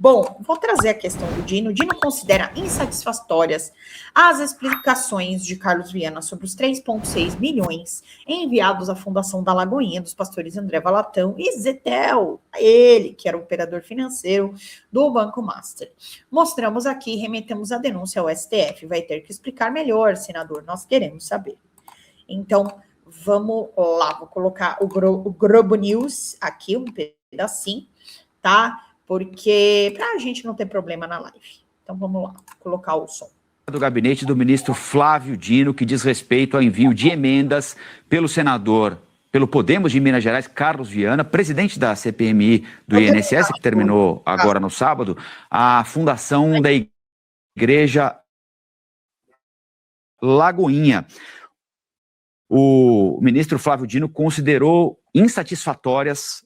Bom, vou trazer a questão do Dino. O Dino considera insatisfatórias as explicações de Carlos Viana sobre os 3,6 milhões enviados à Fundação da Lagoinha dos pastores André Valadão e Zetel, ele que era o operador financeiro do Banco Master. Mostramos aqui e remetemos a denúncia ao STF. Vai ter que explicar melhor, senador, nós queremos saber. Então, vamos lá, vou colocar o Globo News aqui, um pedacinho, tá? Porque para a gente não ter problema na live. Então vamos lá, colocar o som. Do gabinete do ministro Flávio Dino, que diz respeito ao envio de emendas pelo senador, pelo Podemos de Minas Gerais, Carlos Viana, presidente da CPMI do INSS, que terminou agora no sábado, à fundação da Igreja Lagoinha. O ministro Flávio Dino considerou insatisfatórias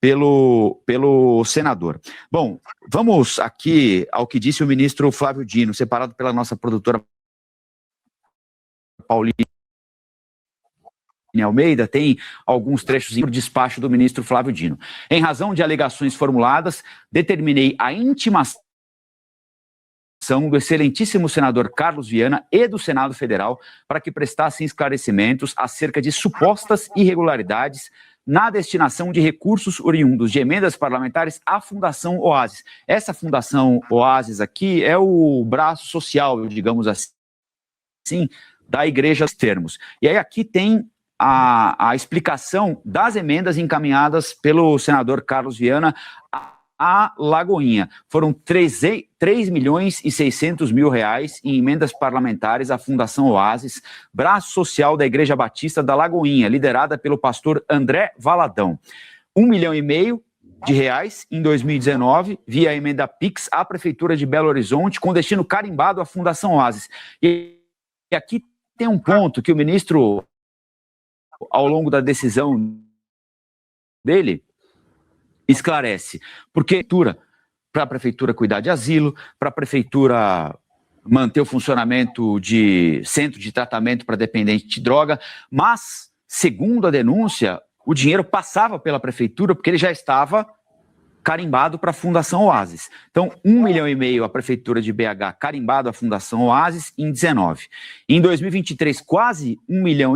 pelo senador. Bom, vamos aqui ao que disse o ministro Flávio Dino, separado pela nossa produtora Pauline Almeida, tem alguns trechos do despacho do ministro Flávio Dino. Em razão de alegações formuladas, determinei a intimação do excelentíssimo senador Carlos Viana e do Senado Federal para que prestassem esclarecimentos acerca de supostas irregularidades na destinação de recursos oriundos de emendas parlamentares à Fundação Oasis. Essa Fundação Oasis aqui é o braço social, digamos assim, da Igreja dos Termos. E aí aqui tem a explicação das emendas encaminhadas pelo senador Carlos Viana a Lagoinha. Foram 3.600.000 reais em emendas parlamentares à Fundação Oasis, braço social da Igreja Batista da Lagoinha, liderada pelo pastor André Valadão. 1,5 milhão de reais em 2019, via emenda PIX à Prefeitura de Belo Horizonte, com destino carimbado à Fundação Oasis. E aqui tem um ponto que o ministro, ao longo da decisão dele, esclarece, porque para a prefeitura cuidar de asilo, para a prefeitura manter o funcionamento de centro de tratamento para dependente de droga, mas, segundo a denúncia, o dinheiro passava pela prefeitura porque ele já estava carimbado para a Fundação Oasis. Então, 1,5 milhão a prefeitura de BH carimbado à Fundação Oasis em 19. Em 2023, quase 1,5 milhão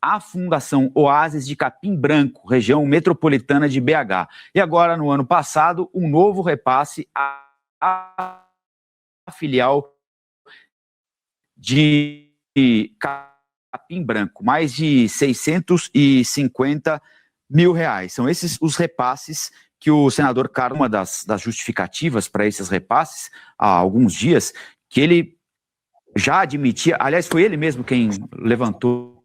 a Fundação Oasis de Capim Branco, região metropolitana de BH. E agora, no ano passado, um novo repasse à filial de Capim Branco, mais de 650 mil reais. São esses os repasses que o senador Carlos, uma das justificativas para esses repasses, há alguns dias, que ele já admitia, aliás, foi ele mesmo quem levantou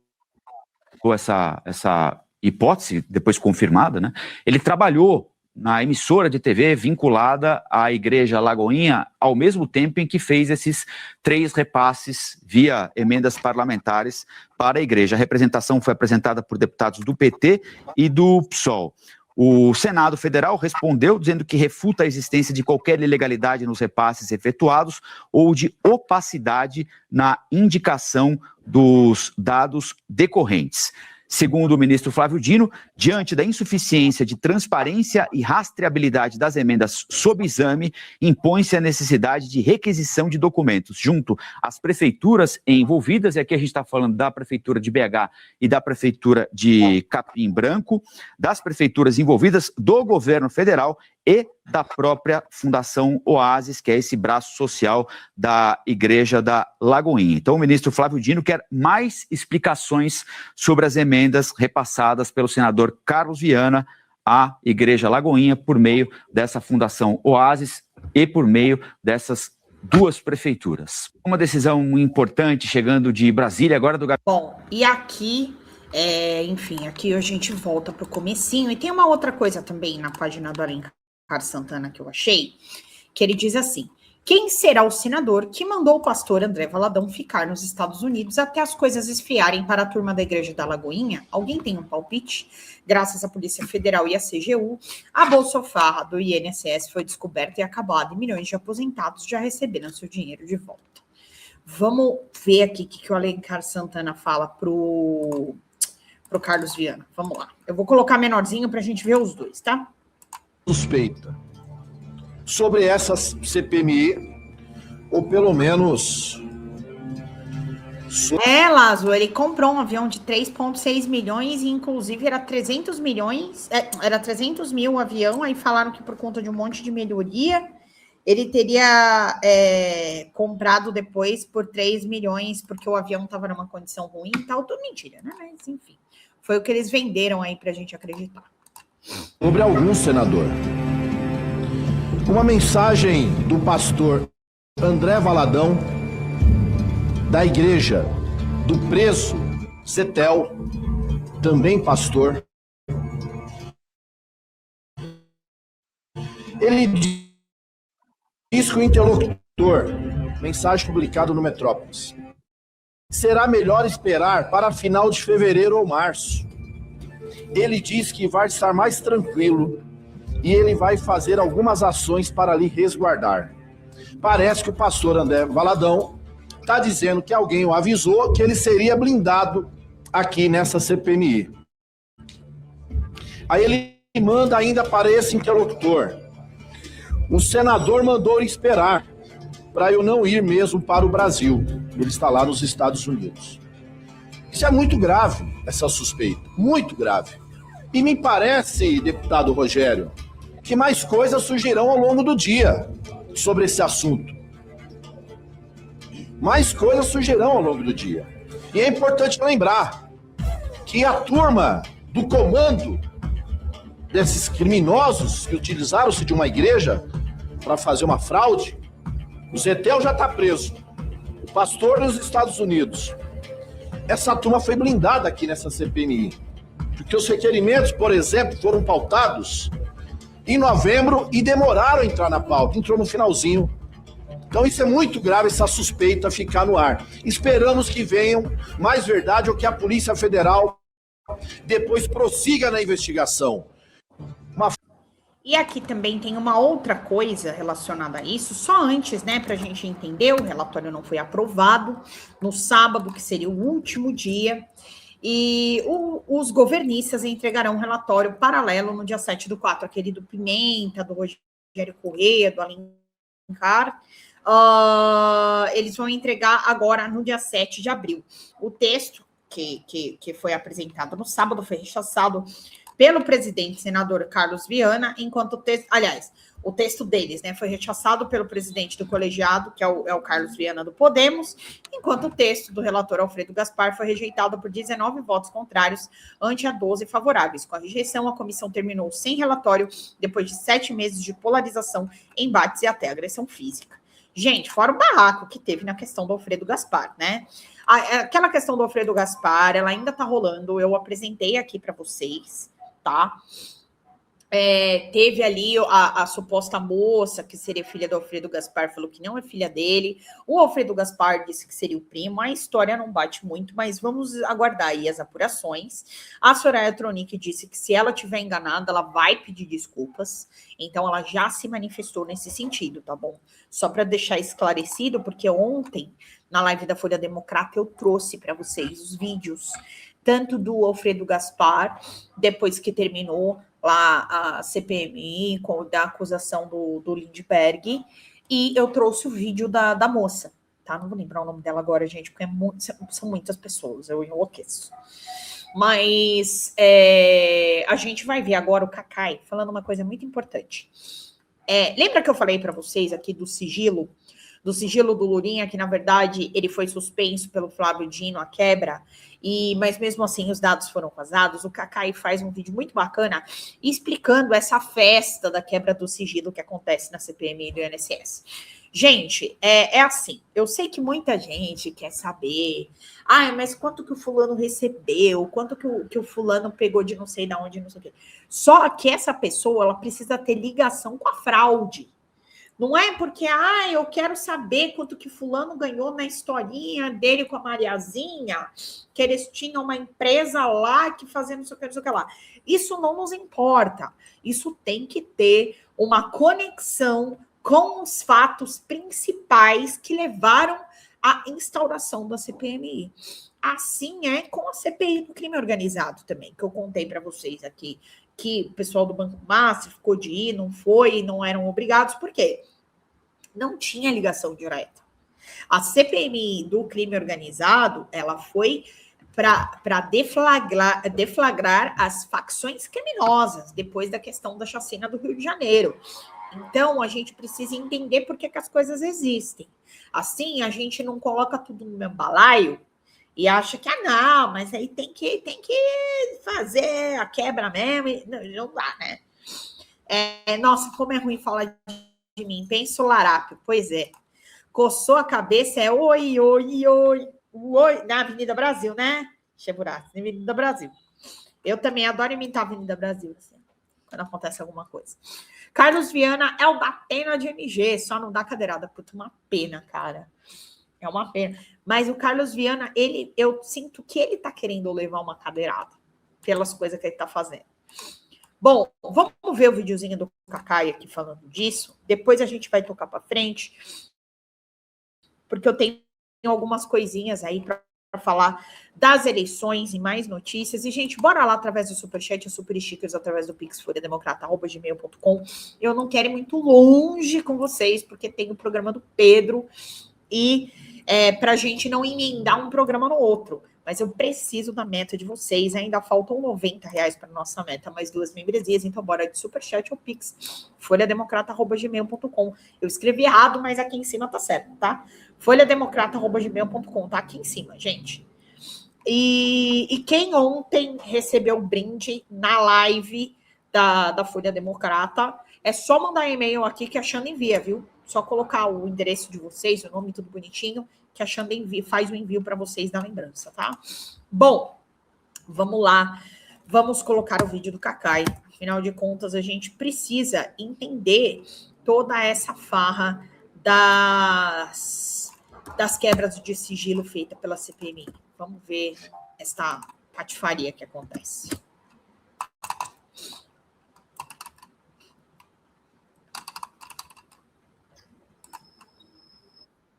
essa hipótese, depois confirmada, né? Ele trabalhou na emissora de TV vinculada à Igreja Lagoinha, ao mesmo tempo em que fez esses 3 repasses via emendas parlamentares para a igreja. A representação foi apresentada por deputados do PT e do PSOL. O Senado Federal respondeu dizendo que refuta a existência de qualquer ilegalidade nos repasses efetuados ou de opacidade na indicação dos dados decorrentes. Segundo o ministro Flávio Dino, diante da insuficiência de transparência e rastreabilidade das emendas sob exame, impõe-se a necessidade de requisição de documentos junto às prefeituras envolvidas, e aqui a gente está falando da prefeitura de BH e da prefeitura de Capim Branco, das prefeituras envolvidas do governo federal e da própria Fundação Oasis, que é esse braço social da Igreja da Lagoinha. Então, o ministro Flávio Dino quer mais explicações sobre as emendas repassadas pelo senador Carlos Viana à Igreja Lagoinha por meio dessa Fundação Oasis e por meio dessas 2 prefeituras. Uma decisão importante chegando de Brasília, agora do... Bom, e aqui... enfim, aqui a gente volta para o comecinho. E tem uma outra coisa também na página do Alencar Santana que eu achei, que ele diz assim: quem será o senador que mandou o pastor André Valadão ficar nos Estados Unidos até as coisas esfriarem para a turma da Igreja da Lagoinha? Alguém tem um palpite? Graças à Polícia Federal e à CGU, a bolsofarra do INSS foi descoberta e acabada e milhões de aposentados já receberam seu dinheiro de volta. Vamos ver aqui o que o Alencar Santana fala pro Carlos Viana. Vamos lá. Eu vou colocar menorzinho para a gente ver os dois, tá? Suspeita. sobre essa CPMI, ou pelo menos... Lázaro, ele comprou um avião de 3,6 milhões e inclusive era 300 milhões, era 300 mil o avião, aí falaram que por conta de um monte de melhoria, ele teria comprado depois por 3 milhões, porque o avião estava numa condição ruim e tal, tudo mentira, né? Mas enfim, foi o que eles venderam aí pra gente acreditar. Sobre algum senador. Uma mensagem do pastor André Valadão, da igreja do preso Cetel, também pastor. Ele diz que o interlocutor, mensagem publicada no Metrópolis, será melhor esperar para final de fevereiro ou março. Ele diz que vai estar mais tranquilo e ele vai fazer algumas ações para lhe resguardar. Parece que o pastor André Valadão está dizendo que alguém o avisou que ele seria blindado aqui nessa CPMI. Aí ele manda ainda para esse interlocutor: o senador mandou esperar para eu não ir mesmo para o Brasil. Ele está lá nos Estados Unidos. Isso é muito grave, essa suspeita, muito grave. E me parece, deputado Rogério, que mais coisas surgirão ao longo do dia sobre esse assunto. Mais coisas surgirão ao longo do dia. E é importante lembrar que a turma do comando desses criminosos que utilizaram-se de uma igreja para fazer uma fraude, o Zetel já está preso, o pastor nos Estados Unidos. Essa turma foi blindada aqui nessa CPMI, porque os requerimentos, por exemplo, foram pautados em novembro e demoraram a entrar na pauta, entrou no finalzinho. Então isso é muito grave, essa suspeita ficar no ar. Esperamos que venham mais verdade ou que a Polícia Federal depois prossiga na investigação. E aqui também tem uma outra coisa relacionada a isso, só antes, né, para a gente entender, o relatório não foi aprovado no sábado, que seria o último dia, e os governistas entregarão um relatório paralelo no dia 7/4, aquele do Pimenta, do Rogério Corrêa, do Alencar. Eles vão entregar agora no dia 7 de abril. O texto que foi apresentado no sábado foi rechaçado pelo presidente senador Carlos Viana, enquanto o texto, aliás, o texto deles, né, foi rechaçado pelo presidente do colegiado, que é o Carlos Viana do Podemos, enquanto o texto do relator Alfredo Gaspar foi rejeitado por 19 votos contrários ante a 12 favoráveis. Com a rejeição, a comissão terminou sem relatório depois de 7 meses de polarização, embates e até agressão física. Gente, fora o barraco que teve na questão do Alfredo Gaspar, né? Aquela questão do Alfredo Gaspar, ela ainda tá rolando, eu apresentei aqui para vocês, tá? Teve ali a suposta moça que seria filha do Alfredo Gaspar, falou que não é filha dele. O Alfredo Gaspar disse que seria o primo. A história não bate muito, mas vamos aguardar aí as apurações. A Soraya Tronic disse que se ela tiver enganada, ela vai pedir desculpas. Então ela já se manifestou nesse sentido, tá bom? Só para deixar esclarecido, porque ontem, na live da Folha Democrata, eu trouxe para vocês os vídeos, tanto do Alfredo Gaspar, depois que terminou lá a CPMI, da acusação do Lindbergh, e eu trouxe o vídeo da moça, tá? Não vou lembrar o nome dela agora, gente, porque são muitas pessoas, eu enlouqueço. Mas a gente vai ver agora o Cacai falando uma coisa muito importante. Lembra que eu falei para vocês aqui do sigilo do Lurinha, que na verdade ele foi suspenso pelo Flávio Dino, a quebra, mas mesmo assim os dados foram vazados? O Cacai faz um vídeo muito bacana explicando essa festa da quebra do sigilo que acontece na CPMI do INSS. Gente, assim, eu sei que muita gente quer saber, mas quanto que o fulano recebeu, quanto que o fulano pegou de não sei de onde, não sei o quê. Só que essa pessoa, ela precisa ter ligação com a fraude. Não é porque, eu quero saber quanto que fulano ganhou na historinha dele com a Mariazinha, que eles tinham uma empresa lá que fazia não sei o que lá. Isso não nos importa. Isso tem que ter uma conexão com os fatos principais que levaram à instauração da CPMI. Assim é com a CPI do crime organizado também, que eu contei para vocês aqui que o pessoal do Banco Master ficou de ir, não foi, não eram obrigados, por quê? Não tinha ligação direta. A CPMI do crime organizado, ela foi para deflagrar as facções criminosas depois da questão da chacina do Rio de Janeiro. Então, a gente precisa entender por que as coisas existem. Assim, a gente não coloca tudo no mesmo balaio e acha que, não, mas aí tem que fazer a quebra mesmo. Não dá, né? Nossa, como é ruim falar de mim. Pensa o larápio. Pois é. Coçou a cabeça, oi, na Avenida Brasil, né? Cheburá, na Avenida Brasil. Eu também adoro imitar a Avenida Brasil, assim, quando acontece alguma coisa. Carlos Viana é o da pena de MG, só não dá cadeirada. Puta, uma pena, cara. É uma pena. Mas o Carlos Viana, eu sinto que ele tá querendo levar uma cadeirada pelas coisas que ele tá fazendo. Bom, vamos ver o videozinho do Cacai aqui falando disso. Depois a gente vai tocar para frente, porque eu tenho algumas coisinhas aí para falar das eleições e mais notícias. E, gente, bora lá através do Superchat, Super Stickers, através do Pix, furiademocrata@gmail.com. Eu não quero ir muito longe com vocês, porque tem o programa do Pedro e para a gente não emendar um programa no outro. Mas eu preciso da meta de vocês. Ainda faltam R$90 para nossa meta, mais 2 membresias. Então, bora de Superchat ou Pix, folhademocrata@gmail.com. Eu escrevi errado, mas aqui em cima tá certo, tá? folhademocrata@gmail.com, tá aqui em cima, gente. E quem ontem recebeu o brinde na live da Folha Democrata, é só mandar e-mail aqui que a Xanda envia, viu? Só colocar o endereço de vocês, o nome tudo bonitinho, que a Xanda faz o envio para vocês da lembrança, tá? Bom, vamos lá. Vamos colocar o vídeo do Cacai. Afinal de contas, a gente precisa entender toda essa farra das quebras de sigilo feita pela CPMI. Vamos ver esta patifaria que acontece.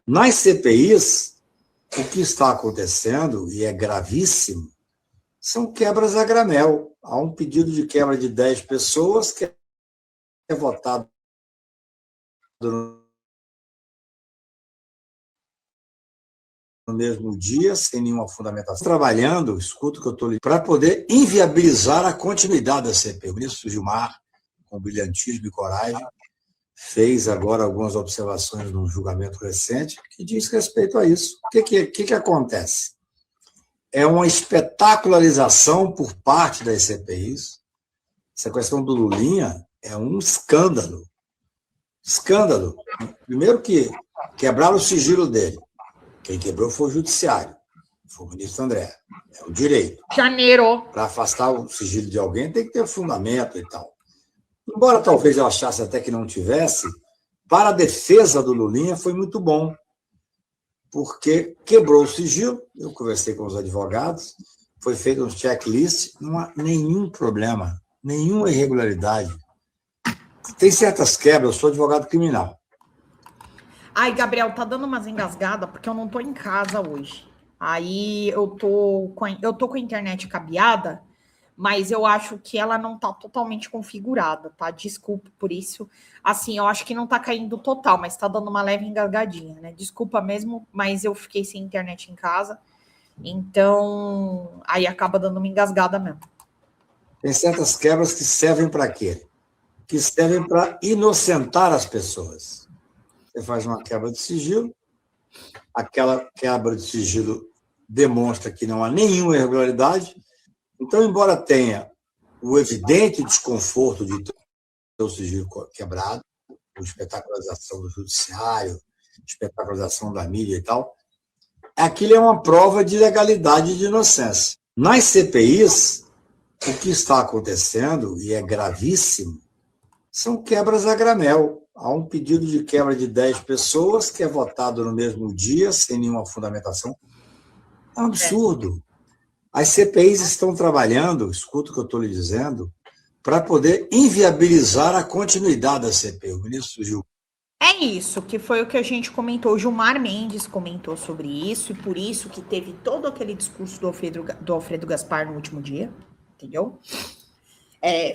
Nas CPIs, o que está acontecendo, e é gravíssimo, são quebras a granel. Há um pedido de quebra de 10 pessoas que é votado no mesmo dia, sem nenhuma fundamentação. Trabalhando, escuta o que eu estou lendo, para poder inviabilizar a continuidade da CPI. O ministro Gilmar, com brilhantismo e coragem, fez agora algumas observações no julgamento recente que diz respeito a isso. O que acontece? É uma espetacularização por parte das CPIs. Essa questão do Lulinha é um escândalo. Escândalo. Primeiro que quebraram o sigilo dele. Quem quebrou foi o judiciário, foi o ministro André. É o direito. Janeiro. Para afastar o sigilo de alguém tem que ter fundamento e tal. Embora talvez eu achasse até que não tivesse, para a defesa do Lulinha foi muito bom, porque quebrou o sigilo, eu conversei com os advogados, foi feito um checklist, não há nenhum problema, nenhuma irregularidade. Tem certas quebras, eu sou advogado criminal. Ai, Gabriel, tá dando umas engasgadas porque eu não tô em casa hoje. Aí eu tô com a internet cabeada, mas eu acho que ela não tá totalmente configurada, tá? Desculpa por isso. Assim, eu acho que não tá caindo total, mas tá dando uma leve engasgadinha, né? Desculpa mesmo, mas eu fiquei sem internet em casa, então aí acaba dando uma engasgada mesmo. Tem certas quebras que servem para quê? Que servem para inocentar as pessoas. Você faz uma quebra de sigilo, aquela quebra de sigilo demonstra que não há nenhuma irregularidade. Então, embora tenha o evidente desconforto de ter o sigilo quebrado, a espetacularização do judiciário, espetacularização da mídia e tal, aquilo é uma prova de legalidade e de inocência. Nas CPIs, o que está acontecendo, e é gravíssimo, são quebras a granel. Há um pedido de quebra de 10 pessoas que é votado no mesmo dia, sem nenhuma fundamentação. É um absurdo. As CPIs estão trabalhando, escuta o que eu estou lhe dizendo, para poder inviabilizar a continuidade da CPI. O ministro Gil. É isso, que foi o que a gente comentou. O Gilmar Mendes comentou sobre isso, e por isso que teve todo aquele discurso do Alfredo Gaspar no último dia, entendeu?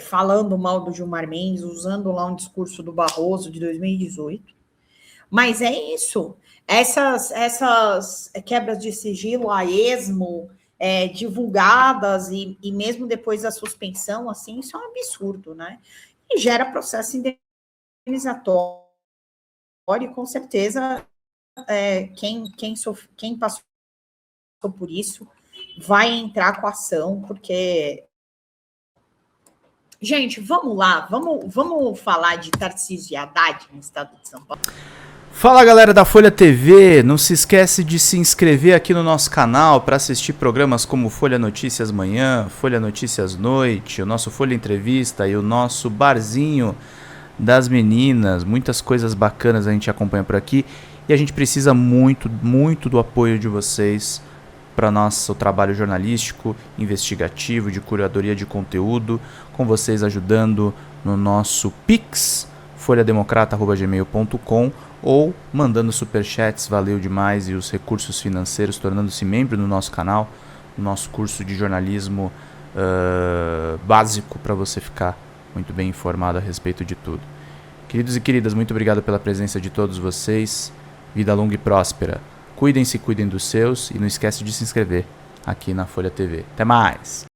falando mal do Gilmar Mendes, usando lá um discurso do Barroso de 2018. Mas é isso. Essas quebras de sigilo a esmo, divulgadas, e mesmo depois da suspensão, assim, isso é um absurdo, né? E gera processo indenizatório, e com certeza quem passou por isso vai entrar com a ação, porque... Gente, vamos lá, vamos falar de Tarcísio e Haddad no estado de São Paulo. Fala galera da Folha TV, não se esquece de se inscrever aqui no nosso canal para assistir programas como Folha Notícias Manhã, Folha Notícias Noite, o nosso Folha Entrevista e o nosso Barzinho das Meninas. Muitas coisas bacanas a gente acompanha por aqui e a gente precisa muito, muito do apoio de vocês para nosso trabalho jornalístico, investigativo, de curadoria de conteúdo, com vocês ajudando no nosso Pix, folhademocrata@gmail.com, ou mandando superchats, valeu demais, e os recursos financeiros, tornando-se membro do nosso canal, no nosso curso de jornalismo básico, para você ficar muito bem informado a respeito de tudo. Queridos e queridas, muito obrigado pela presença de todos vocês, vida longa e próspera. Cuidem-se, cuidem dos seus, e não esquece de se inscrever aqui na Folha TV. Até mais!